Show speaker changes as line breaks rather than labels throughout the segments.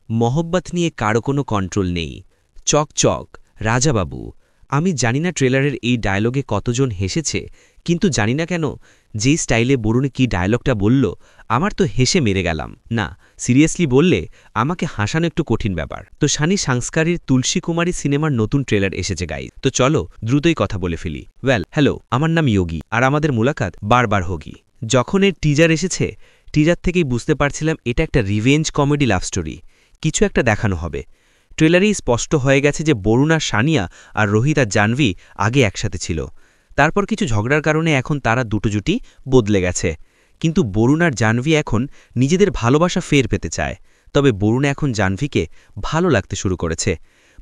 মহব্বত নিয়ে কারো কোনো কন্ট্রোল নেই। চক চক, রাজাবাবু। আমি জানি না ট্রেলারের এই ডায়লগে কতজন হেসেছে, কিন্তু জানি না কেন যেই স্টাইলে বরুণ কি ডায়লগটা বলল, আমার তো হেসে মেরে গেলাম। না, সিরিয়াসলি বললে আমাকে হাসানো একটু কঠিন ব্যাপার। তো সানি সংস্কারীর তুলসী কুমারী সিনেমার নতুন ট্রেলার এসেছে গাইজ। তো চলো দ্রুতই কথা বলে ফেলি। হ্যালো, আমার নাম যোগী, আর আমাদের মুলাকাত বারবার হোগি। যখন এর টিজার এসেছে, টিজার থেকেই বুঝতে পারছিলাম এটা একটা রিভেঞ্জ কমেডি লাভ স্টোরি। কিছু একটা দেখানো হবে। ট্রেলারেই স্পষ্ট হয়ে গেছে যে বরুণ আর সানিয়া আর রোহিত আর জাহ্নবী আগে একসাথে ছিল। তারপর কিছু ঝগড়ার কারণে এখন তারা দুটো জুটি বদলে গেছে। কিন্তু বরুণ আর জাহ্নবী এখন নিজেদের ভালোবাসা ফের পেতে চায়। তবে বরুণ এখন জাহ্নবীকে ভালো লাগতে শুরু করেছে,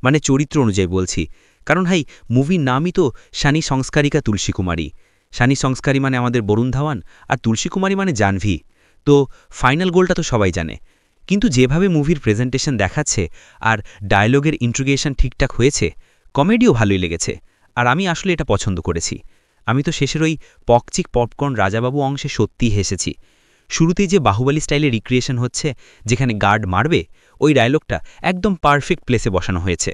মানে চরিত্র অনুযায়ী বলছি। কারণ হাই, মুভির নামই তো সানি সংস্কারিকা তুলসী কুমারী। সানি সংস্কারী মানে আমাদের বরুণ ধাওয়ান, আর তুলসী কুমারী মানে জাহ্নবী। তো ফাইনাল গোলটা তো সবাই জানে। কিন্তু যেভাবে মুভির প্রেজেন্টেশন দেখাচ্ছে আর ডায়লগের ইন্ট্রোগেশন ঠিকঠাক হয়েছে, কমেডিও ভালোই লেগেছে। আর আমি আসলে এটা পছন্দ করেছি। আমি তো শেষের ওই পকচিক পপকর্ন রাজাবাবু অংশে সত্যিই হেসেছি। শুরুতেই যে বাহুবলী স্টাইলে রিক্রিয়েশন হচ্ছে, যেখানে গার্ড মারবে, ওই ডায়লগটা একদম পারফেক্ট প্লেসে বসানো হয়েছে।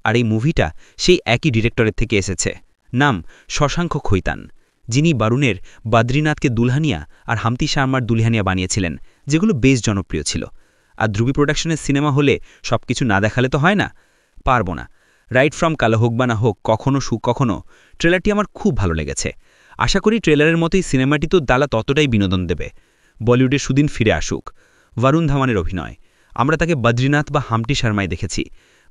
আর এই মুভিটা সেই একই ডিরেক্টরের থেকে এসেছে। নাম শশাঙ্ক খৈতান, যিনি বরুণের বদ্রীনাথকে দুলহানিয়া আর হামতি শার্মার দুলহানিয়া বানিয়েছিলেন, যেগুলো বেশ জনপ্রিয় ছিল। আর ধ্রুবী প্রোডাকশনের সিনেমা হলে সবকিছু না দেখালে তো হয় না। পারবো না। রাইট ফ্রম কালো হোক বা না হোক, কখনো কখনো ট্রেলারটি আমার খুব ভালো লেগেছে। আশা করি ট্রেলারের মতোই সিনেমাটি তো দালা ততটাই বিনোদন দেবে। বলিউডে সুদিন ফিরে আসুক। বরুণ ধাওয়ানের অভিনয়, আমরা তাকে বদ্রীনাথ বা হামটি শর্মায় দেখেছি।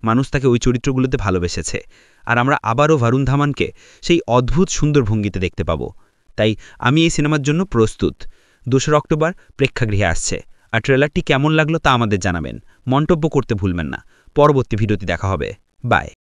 মানুষ তাকে ওই চরিত্রগুলোতে ভালোবেসেছে। আর আমরা আবারও বরুণ ধাওয়ানকে সেই অদ্ভুত সুন্দর ভঙ্গিতে দেখতে পাব। তাই আমি এই সিনেমার জন্য প্রস্তুত। ২রা অক্টোবর প্রেক্ষাগৃহে আসছে। আর ট্রেলারটি কেমন লাগলো তা আমাদের জানাবেন। মন্তব্য করতে ভুলবেন না। পরবর্তী ভিডিওতে দেখা হবে। বাই।